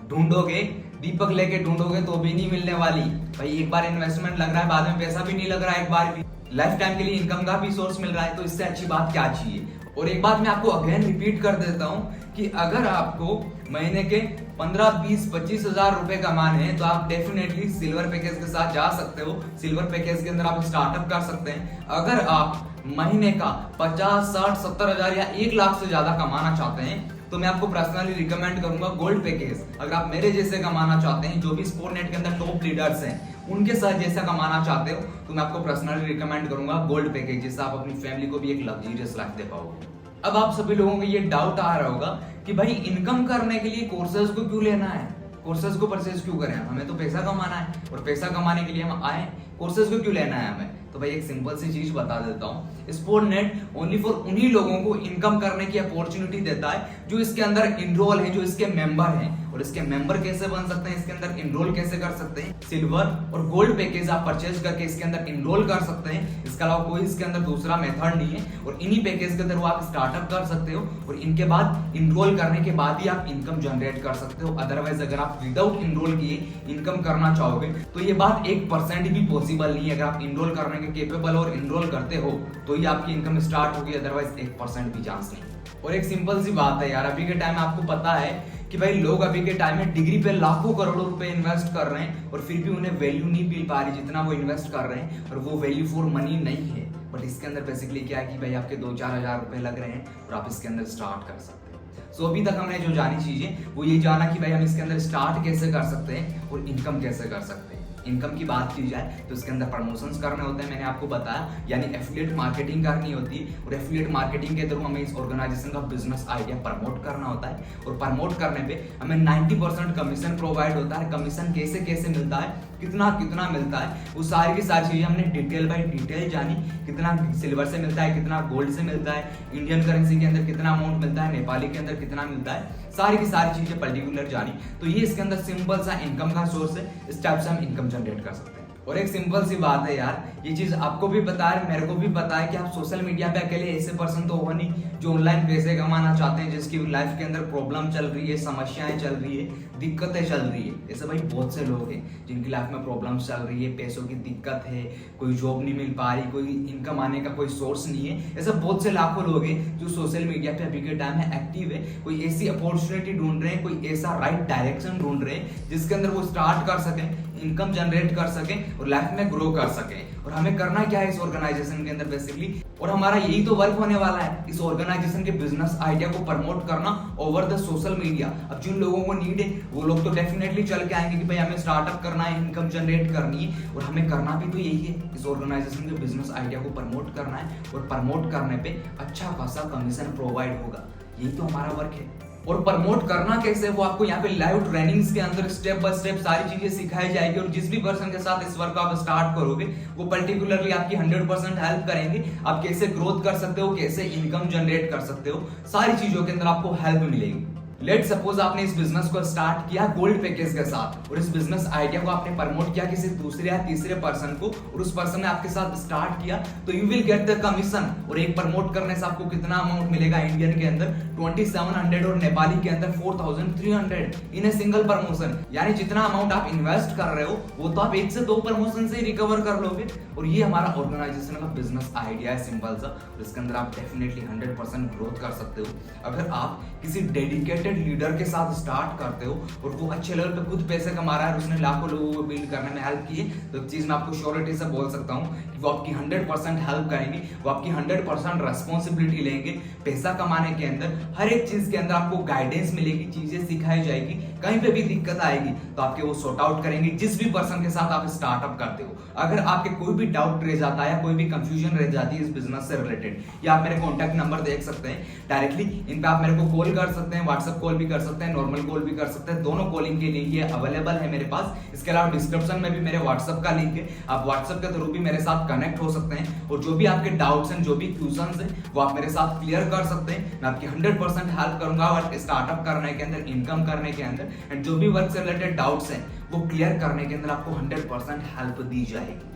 ढूंढोगे, दीपक लेके ढूंढोगे तो भी नहीं मिलने वाली। भाई एक बार इन्वेस्टमेंट लग रहा है, बाद में पैसा भी नहीं लग रहा है, एक बार भी लाइफ टाइम के लिए इनकम का भी सोर्स मिल रहा है, तो इससे अच्छी बात क्या चाहिए। और एक बात मैं आपको अगेन रिपीट कर देता हूँ कि अगर आपको महीने के 15, 20, 25 हजार रुपए कमाने हैं तो आप डेफिनेटली सिल्वर पैकेज के साथ जा सकते हो। सिल्वर पैकेज के अंदर आप स्टार्टअप कर सकते हैं। अगर आप महीने का 50, 60, 70 हजार या 1 लाख से ज्यादा कमाना चाहते हैं तो मैं आपको पर्सनली रिकमेंड करूंगा गोल्ड पैकेज। अगर आप मेरे जैसे कमाना चाहते हैं, जो भी स्पोर्टनेट के अंदर टॉप लीडर्स हैं उनके साथ जैसा कमाना चाहते हो, तो मैं आपको पर्सनली रिकमेंड करूंगा गोल्ड पैकेज, जिससे आप अपनी फैमिली को भी एक लग्जरियस लाइफ दे पाओगे। अब आप सभी लोगों को ये डाउट आ रहा होगा कि भाई इनकम करने के लिए कोर्सेज को क्यों लेना है, कोर्सेज को परचेज क्यों करें, हमें तो पैसा कमाना है और पैसा कमाने के लिए हम आए, कोर्सेज को क्यों लेना है हमें। तो भाई एक सिंपल सी चीज बता देता हूँ, स्पोर्टनेट ओनली फॉर उन्हीं लोगों को इनकम करने की अपॉर्चुनिटी देता है जो इसके अंदर इनरोल है, जो इसके मेंबर हैं। और इसके मेंबर कैसे बन सकते हैं, इसके अंदर इनरोल कैसे कर सकते हैं, सिल्वर और गोल्ड पैकेज आप परचेज करके इसके अंदर इनरोल कर सकते हैं। इसके अलावा कोई इसके अंदर दूसरा मेथड नहीं है, और इन्हीं पैकेज के अंदर वो आप स्टार्टअप कर सकते हो और इनके बाद इनरोल करने के बाद ही आप इनकम जनरेट कर सकते हो। अदरवाइज अगर आप विदाउट इनरोल किए इनकम करना चाहोगे तो ये बात 1% भी पॉसिबल नहीं है। अगर आप इनरोल करने के केपेबल और इनरोल करते हो तो ही आपकी इनकम स्टार्ट होगी, अदरवाइज 1% भी चांस नहीं। और एक सिंपल सी बात है यार, अभी के टाइम में आपको पता है कि भाई लोग अभी के टाइम में डिग्री पे लाखों करोड़ों रुपए इन्वेस्ट कर रहे हैं और फिर भी उन्हें वैल्यू नहीं मिल पा रही जितना वो इन्वेस्ट कर रहे हैं, और वो वैल्यू फॉर मनी नहीं है। बट इसके अंदर बेसिकली क्या है कि भाई आपके 2-4 हजार रुपए लग रहे हैं और आप इसके अंदर स्टार्ट कर सकते हैं। सो अभी तक हमने जो जानी चीजें वो ये जाना कि भाई हम इसके अंदर स्टार्ट कैसे कर सकते हैं और इनकम कैसे कर सकते हैं। इनकम की बात की जाए तो इसके अंदर प्रमोशंस करने होते हैं, मैंने आपको बताया, यानी एफिलिएट मार्केटिंग करनी होती है और एफिलिएट मार्केटिंग के थ्रू हमें इस ऑर्गेनाइजेशन का बिजनेस आइडिया प्रमोट करना होता है। और प्रमोट करने पे हमें 90% कमीशन प्रोवाइड होता है। कमीशन कैसे कैसे मिलता है, कितना कितना मिलता है, वो सारी की सारी चीजें हमने डिटेल बाय डिटेल जानी। कितना सिल्वर से मिलता है, कितना गोल्ड से मिलता है, इंडियन करेंसी के अंदर कितना अमाउंट मिलता है, नेपाली के अंदर कितना मिलता है, सारी की सारी चीजें पर्टिकुलर जानी। तो ये इसके अंदर सिंपल सा इनकम का सोर्स है, इस टाइप से हम इनकम जनरेट कर सकते हैं। और एक सिंपल सी बात है यार, ये चीज आपको भी पता है, मेरे को भी पता है कि आप सोशल मीडिया पे अकेले ऐसे पर्सन तो हो नहीं जो ऑनलाइन पैसे कमाना चाहते हैं, जिसकी लाइफ के अंदर प्रॉब्लम चल रही है, समस्याएं चल रही है, दिक्कतें चल रही है। ऐसे भाई बहुत से लोग हैं जिनकी लाइफ में प्रॉब्लम्स चल रही है, पैसों की दिक्कत है, कोई जॉब नहीं मिल पा रही, कोई इनकम आने का कोई सोर्स नहीं है। ऐसे बहुत से लाखों लोग हैं जो सोशल मीडिया पे अभी के टाइम में एक्टिव है, कोई ऐसी अपॉर्चुनिटी ढूंढ रहे हैं, कोई ऐसा राइट डायरेक्शन ढूंढ रहे हैं जिसके अंदर वो स्टार्ट कर सकें, इनकम जनरेट कर सकें और लाइफ में ग्रो कर सकें। और हमें करना क्या है इस ऑर्गेनाइजेशन के अंदर बेसिकली, और हमारा यही तो वर्क होने वाला है, इस ऑर्गेनाइजेशन के बिजनेस आइडिया को प्रमोट करना ओवर द सोशल मीडिया। अब जिन लोगों को नीड है वो लोग तो डेफिनेटली चल के आएंगे कि भाई हमें स्टार्टअप करना है, इनकम जनरेट करनी है, और हमें करना भी तो यही है, इस ऑर्गेनाइजेशन के बिजनेस आइडिया को प्रमोट करना है। और प्रमोट करने पे अच्छा खासा कमीशन प्रोवाइड होगा, यही तो हमारा वर्क है। और प्रमोट करना कैसे, वो आपको यहाँ पे लाइव ट्रेनिंग्स के अंदर स्टेप बाय स्टेप सारी चीजें सिखाई जाएगी। और जिस भी पर्सन के साथ इस वर्क आप स्टार्ट करोगे वो पर्टिकुलरली आपकी 100% हेल्प करेंगे। आप कैसे ग्रोथ कर सकते हो, कैसे इनकम जनरेट कर सकते हो, सारी चीजों के अंदर आपको हेल्प मिलेगी। लेट सपोज आपने इस बिजनेस को स्टार्ट किया गोल्ड पैकेज के साथ और इस बिजनेस आइडिया को आपने प्रमोट किया किसी दूसरे या तीसरे पर्सन को और उस पर्सन ने आपके साथ स्टार्ट किया, तो you will get the commission. और एक प्रमोट करने से आपको कितना अमाउंट मिलेगा इंडियन के अंदर 2700 और नेपाली के अंदर 4300 इन ए सिंगल प्रमोशन। यानी जितना अमाउंट आप इन्वेस्ट कर रहे हो वो तो आप 1 से 2 प्रमोशन से ही रिकवर कर लोगे। और ये हमारा ऑर्गेनाइजेशन का बिजनेस आइडिया है, सिंपल सा, और इसके अंदर आप डेफिनेटली 100% ग्रोथ कर सकते हो अगर आप किसी डेडिकेटेड लीडर के साथ स्टार्ट करते हो और वो अच्छे लेवल पे खुद पैसे कमा रहा है और उसने लाखों लोगों को बिल्ड करने में हेल्प की है। तो एक चीज मैं आपको श्योरिटी से बोल सकता हूँ कि वो आपकी 100% हेल्प करेंगे, वो आपकी 100% रेस्पॉन्सिबिलिटी लेंगे। पैसा कमाने के अंदर हर एक चीज के अंदर आपको गाइडेंस मिलेगी, चीजें सिखाई जाएगी, कहीं पे भी दिक्कत आएगी तो आपके वो सॉर्ट आउट करेंगे जिस भी पर्सन के साथ आप स्टार्टअप करते हो। अगर आपके कोई भी डाउट रह जाता है या कोई भी कंफ्यूजन रह जाती है इस बिजनेस से रिलेटेड, या आप मेरे कॉन्टैक्ट नंबर देख सकते हैं डायरेक्टली, इन पे आप मेरे को कॉल कर सकते हैं, व्हाट्सएप कॉल भी कर सकते हैं, नॉर्मल कॉल भी कर सकते हैं, दोनों कॉलिंग के लिए ये अवेलेबल है मेरे पास। इसके अलावा डिस्क्रिप्शन में भी मेरे व्हाट्सएप का लिंक है, आप व्हाट्सएप के थ्रू भी मेरे साथ कनेक्ट हो सकते हैं और जो भी आपके डाउट्स हैं, जो भी क्वेश्चंस हैं वो आप मेरे साथ क्लियर कर सकते हैं। मैं आपकी 100% हेल्प करूंगा और स्टार्टअप करने के अंदर, इनकम करने के अंदर, एंड जो भी वर्क से रिलेटेड डाउट्स हैं वो क्लियर करने के अंदर आपको 100% हेल्प दी जाएगी।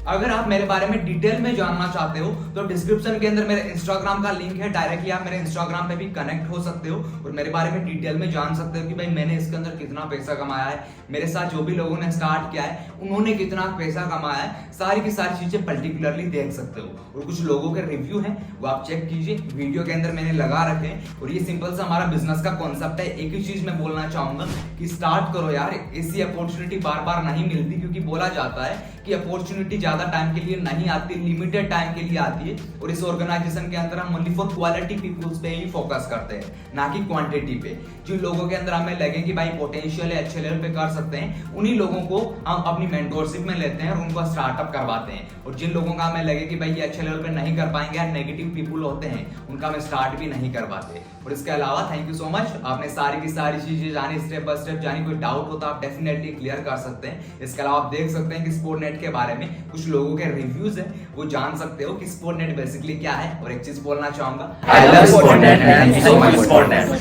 अगर आप मेरे बारे में डिटेल में जानना चाहते हो तो डिस्क्रिप्शन के अंदर मेरे इंस्टाग्राम का लिंक है, डायरेक्टली आप मेरे इंस्टाग्राम पे भी कनेक्ट हो सकते हो और मेरे बारे में डिटेल में जान सकते हो कि भाई मैंने इसके अंदर कितना पैसा कमाया है, मेरे साथ जो भी लोगों ने स्टार्ट किया है उन्होंने कितना पैसा कमाया है, सारी की सारी चीजें पर्टिकुलरली देख सकते हो। और कुछ लोगों के रिव्यू हैं वो आप चेक कीजिए, वीडियो के अंदर मैंने लगा रखे हैं। और ये सिंपल सा हमारा बिजनेस का कॉन्सेप्ट है। एक ही चीज मैं बोलना चाहूंगा कि स्टार्ट करो यार, ऐसी अपॉर्चुनिटी बार बार नहीं मिलती, क्योंकि बोला जाता है कि अपॉर्चुनिटी ज्यादा टाइम के लिए नहीं आती, लिमिटेड टाइम के लिए आती है। और इस ऑर्गेनाइजेशन के अंदर हम ओनली फॉर क्वालिटी पीपल्स पे ही फोकस करते हैं, ना कि क्वांटिटी पे। जिन लोगों के अंदर हमें लगे कि भाई पोटेंशियल है, अच्छे लेवल पे कर सकते हैं, उन्हीं लोगों को हम अपनी मेंटोरशिप में लेते हैं और उनको स्टार्टअप करवाते हैं। और जिन लोगों का हमें लगे कि भाई ये अच्छे लेवल पे नहीं कर पाएंगे या नेगेटिव पीपल होते हैं, उनका हम स्टार्ट भी नहीं करवाते। और इसके अलावा थैंक यू सो मच, आपने सारी की सारी चीजें जानी, स्टेप बाय स्टेप जानी। कोई डाउट हो तो आप डेफिनेटली क्लियर कर सकते हैं। इसके अलावा आप देख सकते हैं कि स्पोर्टनेट के बारे में कुछ लोगों के रिव्यूज हैं, वो जान सकते हो कि स्पोर्टनेट बेसिकली क्या है। और एक चीज बोलना चाहूंगा, I love Sportnet and so much Sportnet.